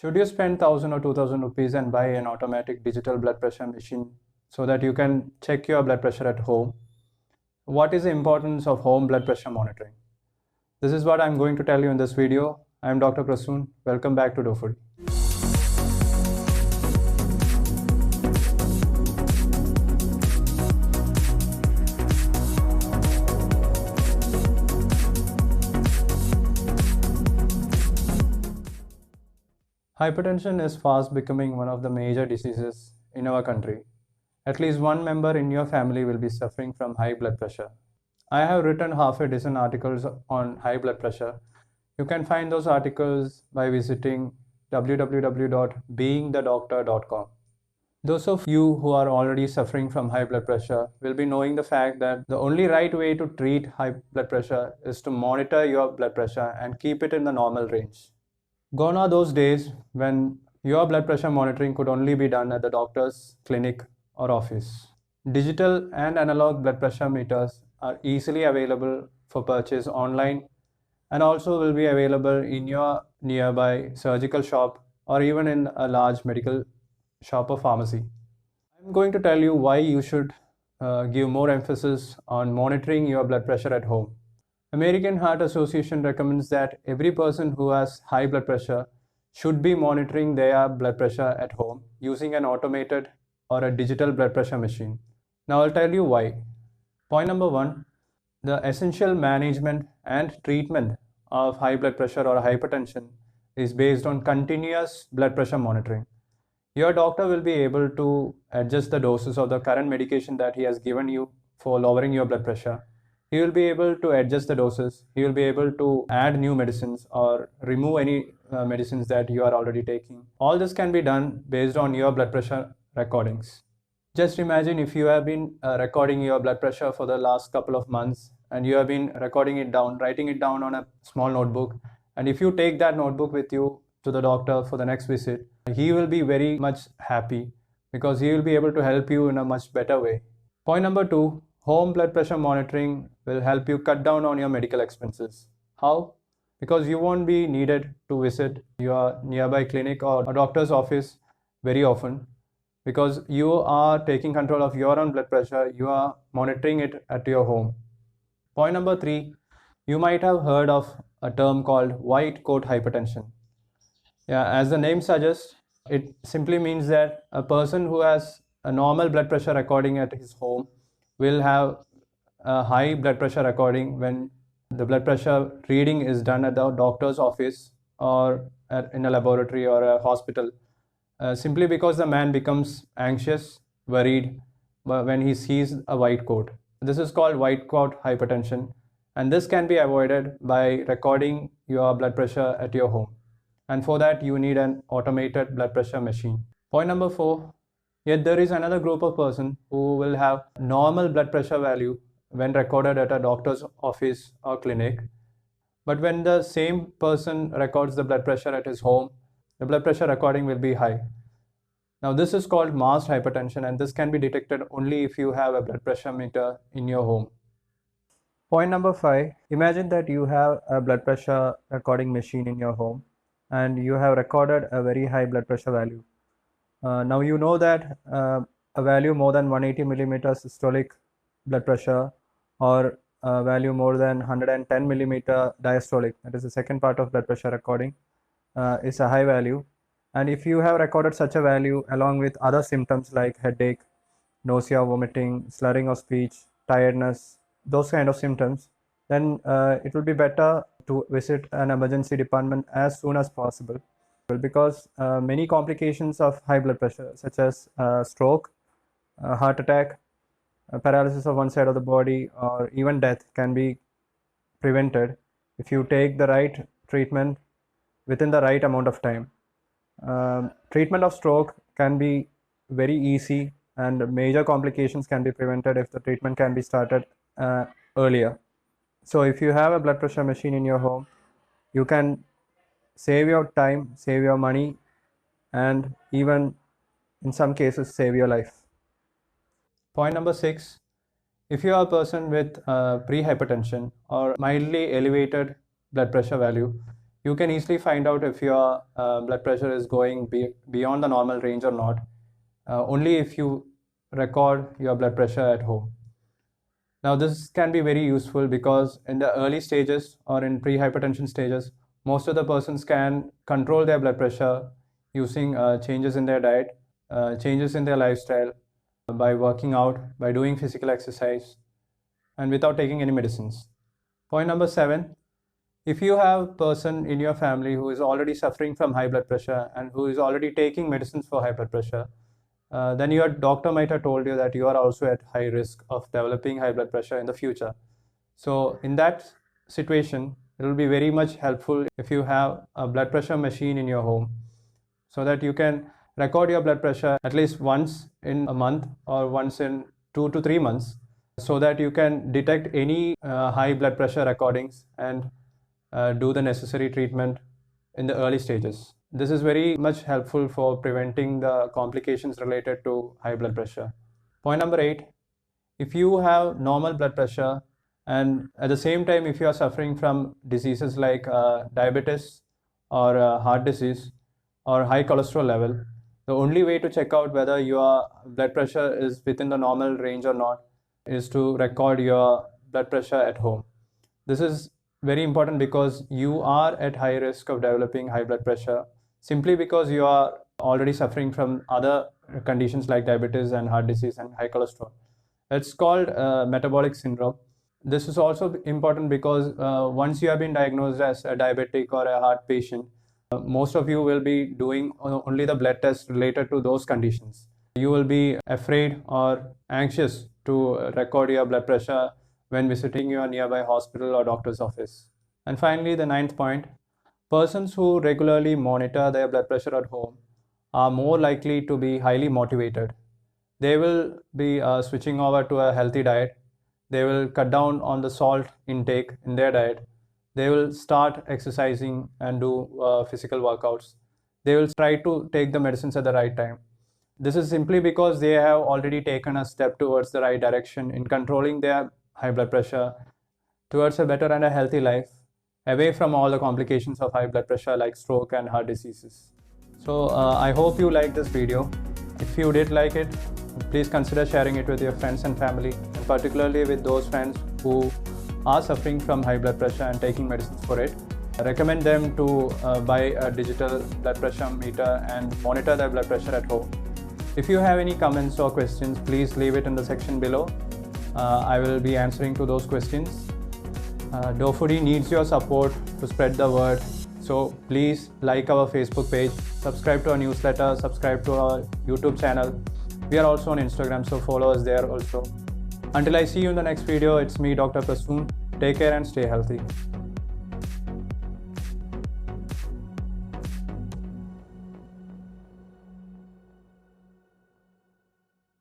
Should you spend 1000 or 2000 rupees and buy an automatic digital blood pressure machine so that you can check your blood pressure at home? What is the importance of home blood pressure monitoring? This is what I'm going to tell you in this video. I'm Dr. Prasoon. Welcome back to DoFood. Hypertension is fast becoming one of the major diseases in our country. At least one member in your family will be suffering from high blood pressure. I have written half a dozen articles on high blood pressure. You can find those articles by visiting www.beingthedoctor.com. Those of you who are already suffering from high blood pressure will be knowing the fact that the only right way to treat high blood pressure is to monitor your blood pressure and keep it in the normal range. Gone are those days when your blood pressure monitoring could only be done at the doctor's clinic or office. Digital and analog blood pressure meters are easily available for purchase online and also will be available in your nearby surgical shop or even in a large medical shop or pharmacy. I'm going to tell you why you should give more emphasis on monitoring your blood pressure at home. American Heart Association recommends that every person who has high blood pressure should be monitoring their blood pressure at home using an automated or a digital blood pressure machine. Now I'll tell you why. Point number one, the essential management and treatment of high blood pressure or hypertension is based on continuous blood pressure monitoring. Your doctor will be able to adjust the doses of the current medication that he has given you for lowering your blood pressure. He will be able to adjust the doses. He will be able to add new medicines or remove any medicines that you are already taking. All this can be done based on your blood pressure recordings. Just imagine if you have been recording your blood pressure for the last couple of months and you have been recording it down, writing it down on a small notebook. And if you take that notebook with you to the doctor for the next visit, he will be very much happy because he will be able to help you in a much better way. Point number two, home blood pressure monitoring will help you cut down on your medical expenses. How? Because you won't be needed to visit your nearby clinic or a doctor's office very often because you are taking control of your own blood pressure, you are monitoring it at your home. Point number three, you might have heard of a term called white coat hypertension. Yeah, as the name suggests, it simply means that a person who has a normal blood pressure recording at his home will have a high blood pressure recording when the blood pressure reading is done at the doctor's office or in a laboratory or a hospital, simply because the man becomes anxious, worried when he sees a white coat. This is called white coat hypertension, and this can be avoided by recording your blood pressure at your home. And for that, you need an automated blood pressure machine. Point number four, yet there is another group of person who will have normal blood pressure value when recorded at a doctor's office or clinic. But when the same person records the blood pressure at his home, the blood pressure recording will be high. Now this is called masked hypertension, and this can be detected only if you have a blood pressure meter in your home. Point number five, imagine that you have a blood pressure recording machine in your home and you have recorded a very high blood pressure value. Now you know that a value more than 180 millimeter systolic blood pressure or a value more than 110 millimeter diastolic, that is the second part of blood pressure recording, is a high value. And if you have recorded such a value along with other symptoms like headache, nausea, vomiting, slurring of speech, tiredness, those kind of symptoms, then it will be better to visit an emergency department as soon as possible, because many complications of high blood pressure such as stroke, heart attack, paralysis of one side of the body, or even death can be prevented if you take the right treatment within the right amount of time. Treatment of stroke can be very easy and major complications can be prevented if the treatment can be started earlier. So if you have a blood pressure machine in your home, you can save your time, save your money, and even in some cases save your life. Point number six, if you are a person with pre-hypertension or mildly elevated blood pressure value, You can easily find out if your blood pressure is going beyond the normal range or not, only if you record your blood pressure at home. Now, this can be very useful because in the early stages or in pre-hypertension stages, most of the persons can control their blood pressure using changes in their diet, changes in their lifestyle, by working out, by doing physical exercise, and without taking any medicines. Point number 7, if you have a person in your family who is already suffering from high blood pressure and who is already taking medicines for high blood pressure, then your doctor might have told you that you are also at high risk of developing high blood pressure in the future. So in that situation, it will be very much helpful if you have a blood pressure machine in your home, so that you can record your blood pressure at least once in a month or once in 2 to 3 months, so that you can detect any high blood pressure recordings and do the necessary treatment in the early stages. This is very much helpful for preventing the complications related to high blood pressure. Point number 8, if you have normal blood pressure and at the same time if you are suffering from diseases like diabetes or heart disease or high cholesterol level, the only way to check out whether your blood pressure is within the normal range or not is to record your blood pressure at home. This is very important because you are at high risk of developing high blood pressure simply because you are already suffering from other conditions like diabetes and heart disease and high cholesterol. It's called metabolic syndrome. This is also important because once you have been diagnosed as a diabetic or a heart patient, most of you will be doing only the blood tests related to those conditions. You will be afraid or anxious to record your blood pressure when visiting your nearby hospital or doctor's office. And finally, the 9th point, persons who regularly monitor their blood pressure at home are more likely to be highly motivated. They will be switching over to a healthy diet. They will cut down on the salt intake in their diet. They will start exercising and do physical workouts. They will try to take the medicines at the right time. This is simply because they have already taken a step towards the right direction in controlling their high blood pressure towards a better and a healthy life, away from all the complications of high blood pressure like stroke and heart diseases. So I hope you liked this video. If you did like it, please consider sharing it with your friends and family, and particularly with those friends who are suffering from high blood pressure and taking medicines for it. I recommend them to buy a digital blood pressure meter and monitor their blood pressure at home. If you have any comments or questions, please leave it in the section below. I will be answering to those questions. DoFoodie needs your support to spread the word. So please like our Facebook page, subscribe to our newsletter, subscribe to our YouTube channel. We are also on Instagram, so follow us there also. Until I see you in the next video, it's me, Dr. Prasoon. Take care and stay healthy.